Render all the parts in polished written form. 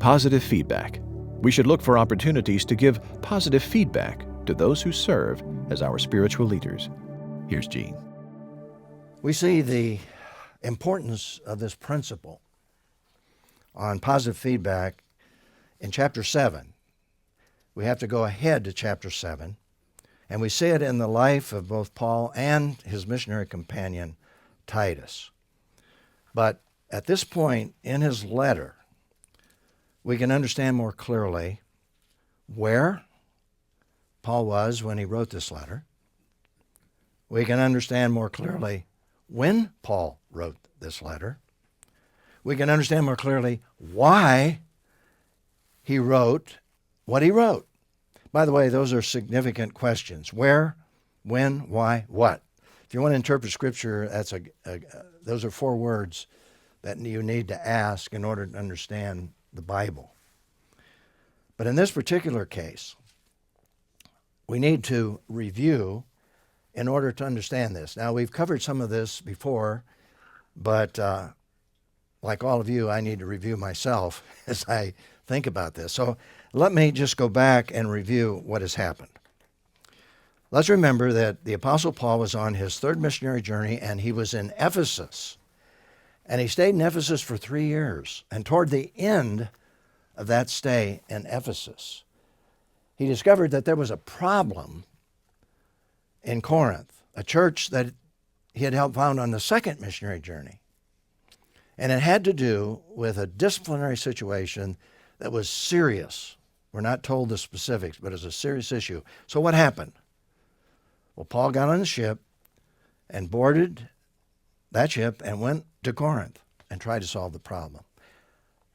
Positive feedback. We should look for opportunities to give positive feedback to those who serve as our spiritual leaders. Here's Gene. We see the importance of this principle on positive feedback in chapter 7. We have to go ahead to chapter 7, and we see it in the life of both Paul and his missionary companion, Titus. But at this point in his letter, we can understand more clearly where Paul was when he wrote this letter. We can understand more clearly when Paul wrote this letter. We can understand more clearly why he wrote what he wrote. By the way, those are significant questions. Where, when, why, what? If you want to interpret Scripture, those are 4 words that you need to ask in order to understand the Bible. But in this particular case, we need to review in order to understand this. Now, we've covered some of this before, but like all of you, I need to review myself as I think about this. So let me just go back and review what has happened. Let's remember that the Apostle Paul was on his 3rd missionary journey, and he was in Ephesus. And he stayed in Ephesus for 3 years. And toward the end of that stay in Ephesus, he discovered that there was a problem in Corinth, a church that he had helped found on the 2nd missionary journey. And it had to do with a disciplinary situation that was serious. We're not told the specifics, but it's a serious issue. So what happened? Well, Paul got on the ship and boarded that ship and went to Corinth and tried to solve the problem.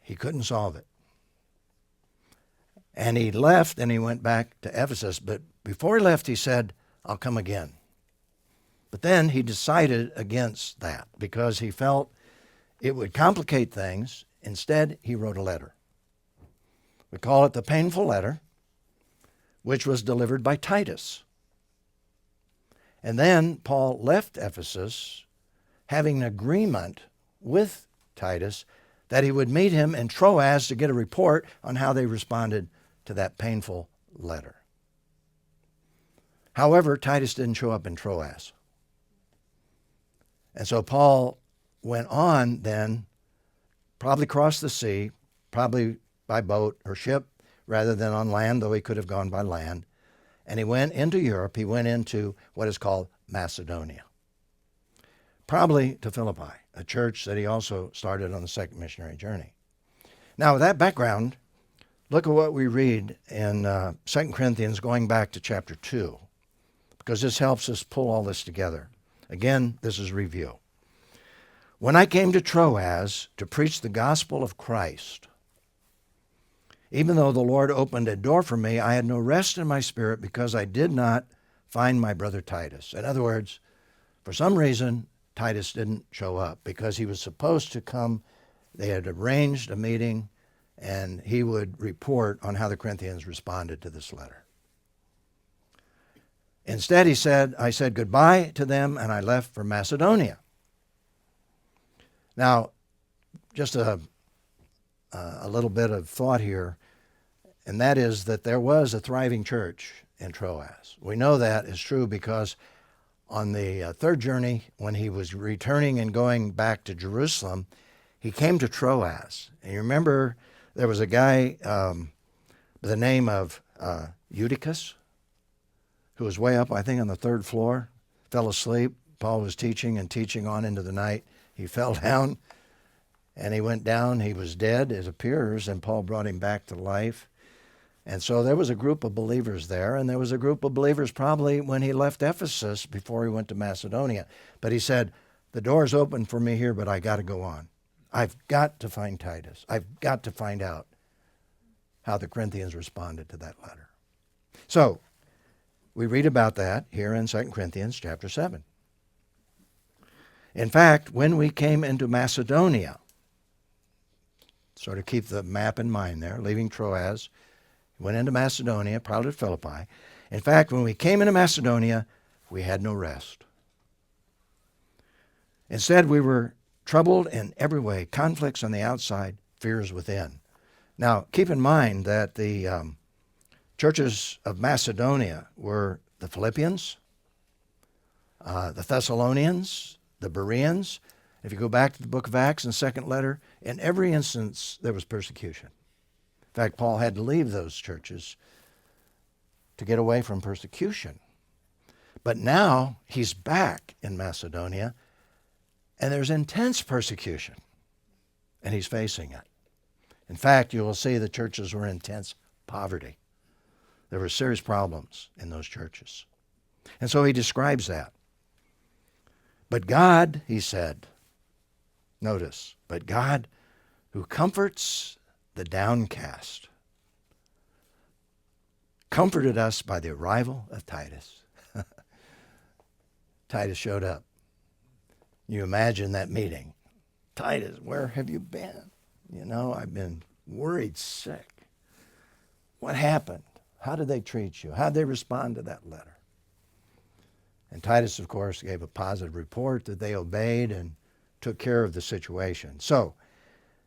He couldn't solve it. And he left and he went back to Ephesus. But before he left, he said, I'll come again. But then he decided against that because he felt it would complicate things. Instead, he wrote a letter. We call it the painful letter, which was delivered by Titus. And then Paul left Ephesus having an agreement with Titus that he would meet him in Troas to get a report on how they responded to that painful letter. However, Titus didn't show up in Troas. And so Paul went on then, probably crossed the sea, probably by boat or ship rather than on land, though he could have gone by land. And he went into Europe. He went into what is called Macedonia, probably to Philippi, a church that he also started on the 2nd missionary journey. Now, with that background, look at what we read in 2 Corinthians going back to chapter 2, because this helps us pull all this together. Again, this is review. When I came to Troas to preach the gospel of Christ, even though the Lord opened a door for me, I had no rest in my spirit because I did not find my brother Titus. In other words, for some reason, Titus didn't show up because he was supposed to come. They had arranged a meeting, and he would report on how the Corinthians responded to this letter. Instead, I said goodbye to them, and I left for Macedonia. Now, just a little bit of thought here, and that is that there was a thriving church in Troas. We know that is true because on the 3rd journey, when he was returning and going back to Jerusalem, he came to Troas. And you remember there was a guy by the name of Eutychus, who was way up, I think, on the 3rd floor, fell asleep. Paul was teaching and teaching on into the night. He fell down, and he went down. He was dead, it appears, and Paul brought him back to life. And so there was a group of believers there, and there was a group of believers probably when he left Ephesus before he went to Macedonia. But he said, the door's open for me here, but I got to go on. I've got to find Titus. I've got to find out how the Corinthians responded to that letter. So we read about that here in 2 Corinthians chapter 7. In fact, when we came into Macedonia, sort of keep the map in mind there, leaving Troas, went into Macedonia, probably to Philippi. In fact, when we came into Macedonia, we had no rest. Instead, we were troubled in every way, conflicts on the outside, fears within. Now, keep in mind that the churches of Macedonia were the Philippians, the Thessalonians, the Bereans. If you go back to the book of Acts and second letter, in every instance there was persecution. In fact, Paul had to leave those churches to get away from persecution. But now he's back in Macedonia, and there's intense persecution, and he's facing it. In fact, you will see the churches were in intense poverty. There were serious problems in those churches. And so he describes that. But God, he said, notice, but God who comforts the downcast, comforted us by the arrival of Titus. Titus showed up. You imagine that meeting. Titus, where have you been? You know, I've been worried sick. What happened? How did they treat you? How did they respond to that letter? And Titus, of course, gave a positive report that they obeyed and took care of the situation. So,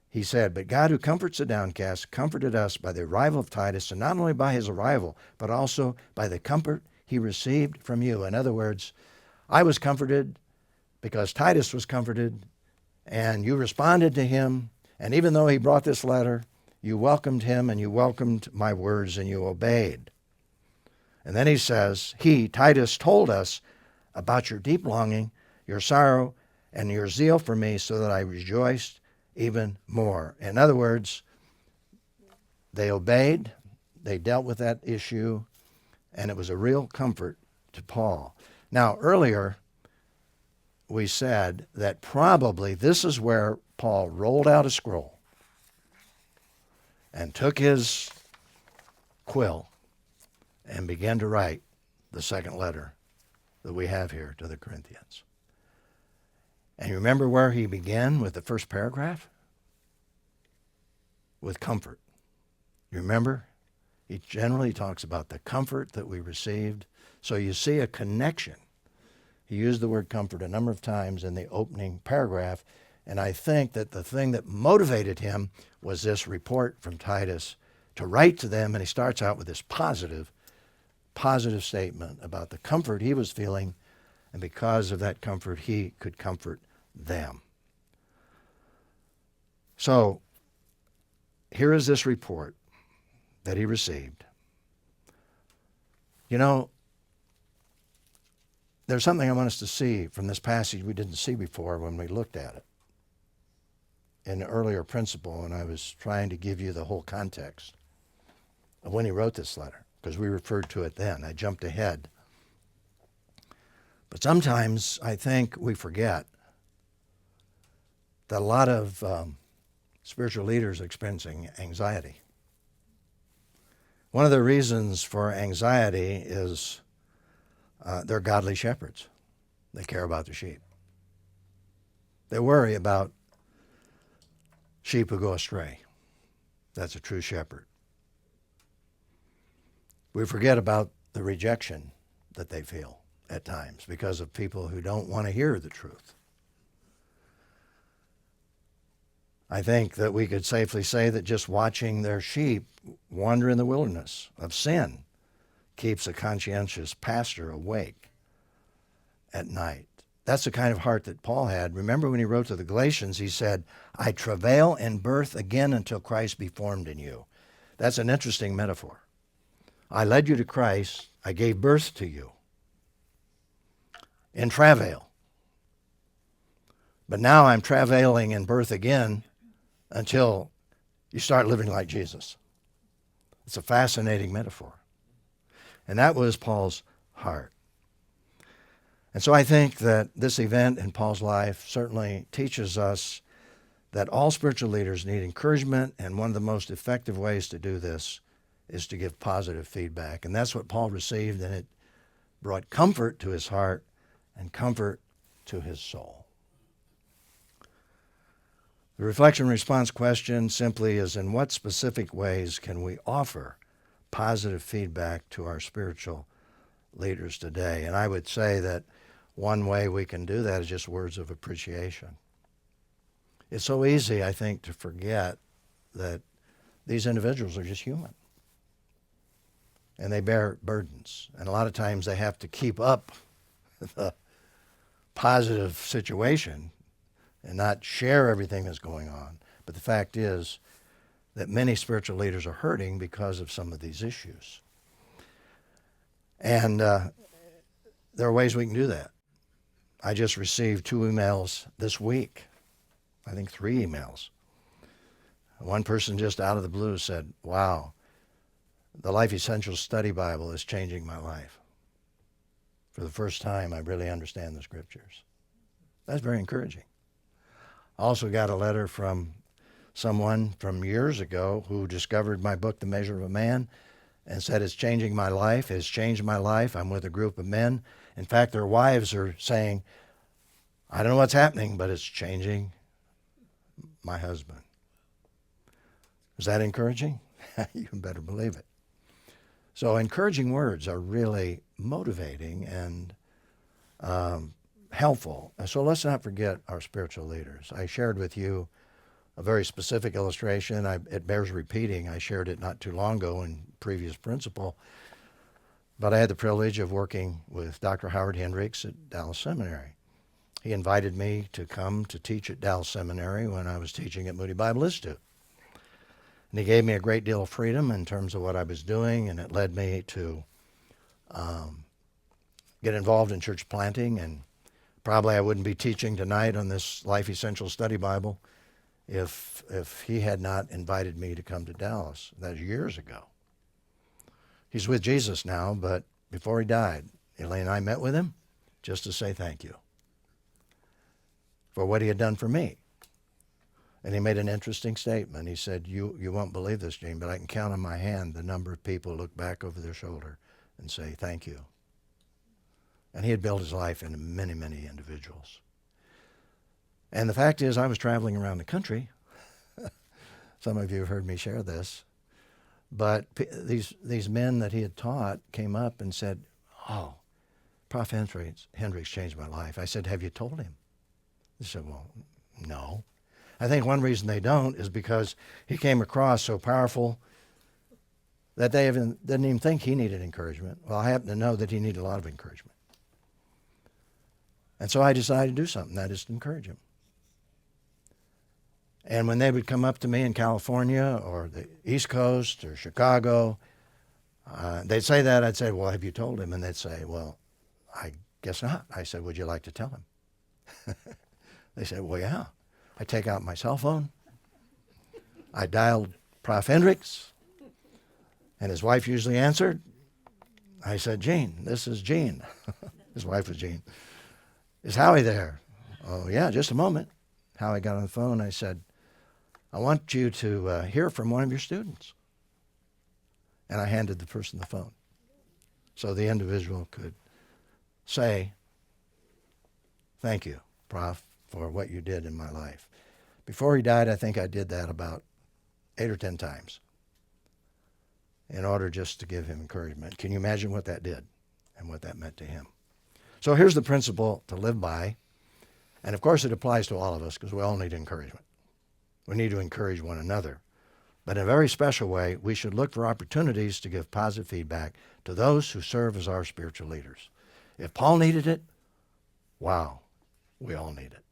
he said, but God who comforts the downcast comforted us by the arrival of Titus, and not only by his arrival, but also by the comfort he received from you. In other words, I was comforted because Titus was comforted, and you responded to him, and even though he brought this letter, you welcomed him, and you welcomed my words, and you obeyed. And then he says, Titus, told us about your deep longing, your sorrow, and your zeal for me, so that I rejoiced even more. In other words, they obeyed, they dealt with that issue, and it was a real comfort to Paul. Now, earlier, we said that probably this is where Paul rolled out a scroll and took his quill and began to write the second letter that we have here to the Corinthians. And you remember where he began with the first paragraph? With comfort. You remember? He generally talks about the comfort that we received. So you see a connection. He used the word comfort a number of times in the opening paragraph, and I think that the thing that motivated him was this report from Titus to write to them, and he starts out with this positive statement about the comfort he was feeling, and because of that comfort, he could comfort them. So, here is this report that he received. You know, there's something I want us to see from this passage we didn't see before when we looked at it in the earlier principle, and I was trying to give you the whole context of when he wrote this letter, because we referred to it then. I jumped ahead. But sometimes I think we forget that a lot of spiritual leaders are experiencing anxiety. One of the reasons for anxiety is they're godly shepherds. They care about the sheep. They worry about sheep who go astray. That's a true shepherd. We forget about the rejection that they feel at times because of people who don't want to hear the truth. I think that we could safely say that just watching their sheep wander in the wilderness of sin keeps a conscientious pastor awake at night. That's the kind of heart that Paul had. Remember when he wrote to the Galatians, he said, I travail in birth again until Christ be formed in you. That's an interesting metaphor. I led you to Christ. I gave birth to you in travail. But now I'm travailing in birth again until you start living like Jesus. It's a fascinating metaphor. And that was Paul's heart. And so I think that this event in Paul's life certainly teaches us that all spiritual leaders need encouragement, and one of the most effective ways to do this is to give positive feedback. And that's what Paul received, and it brought comfort to his heart and comfort to his soul. The reflection response question simply is, in what specific ways can we offer positive feedback to our spiritual leaders today? And I would say that one way we can do that is just words of appreciation. It's so easy, I think, to forget that these individuals are just human. And they bear burdens. And a lot of times they have to keep up the positive situation and not share everything that's going on. But the fact is that many spiritual leaders are hurting because of some of these issues. And there are ways we can do that. I just received 2 emails this week. I think 3 emails. One person just out of the blue said, wow, the Life Essentials Study Bible is changing my life. For the first time, I really understand the Scriptures. That's very encouraging. I also got a letter from someone from years ago who discovered my book, The Measure of a Man, and said it's changing my life. It's changed my life. I'm with a group of men. In fact, their wives are saying, I don't know what's happening, but it's changing my husband. Is that encouraging? You better believe it. So encouraging words are really motivating and helpful. So let's not forget our spiritual leaders. I shared with you a very specific illustration. It bears repeating. I shared it not too long ago in previous principle. But I had the privilege of working with Dr. Howard Hendricks at Dallas Seminary. He invited me to come to teach at Dallas Seminary when I was teaching at Moody Bible Institute. And he gave me a great deal of freedom in terms of what I was doing, and it led me to get involved in church planting. And probably I wouldn't be teaching tonight on this Life Essential Study Bible if he had not invited me to come to Dallas. That was years ago. He's with Jesus now, but before he died, Elaine and I met with him just to say thank you for what he had done for me. And he made an interesting statement. He said, you won't believe this, Gene, but I can count on my hand the number of people who look back over their shoulder and say thank you. And he had built his life into many, many individuals. And the fact is, I was traveling around the country. Some of you have heard me share this. But these men that he had taught came up and said, oh, Prof. Hendricks changed my life. I said, have you told him? He said, well, no. I think one reason they don't is because he came across so powerful that they didn't even think he needed encouragement. Well, I happen to know that he needed a lot of encouragement. And so I decided to do something, that is to encourage him. And when they would come up to me in California or the East Coast or Chicago, they'd say that. I'd say, well, have you told him? And they'd say, well, I guess not. I said, would you like to tell him? They said, well, yeah. I take out my cell phone. I dialed Prof. Hendricks, and his wife usually answered. I said, Gene, this is Gene. His wife was Gene. Is Howie there? Oh, yeah, just a moment. Howie got on the phone. I said, I want you to hear from one of your students. And I handed the person the phone so the individual could say, thank you, Prof, for what you did in my life. Before he died, I think I did that about 8 or 10 times in order just to give him encouragement. Can you imagine what that did and what that meant to him? So here's the principle to live by. And of course it applies to all of us because we all need encouragement. We need to encourage one another. But in a very special way, we should look for opportunities to give positive feedback to those who serve as our spiritual leaders. If Paul needed it, wow, we all need it.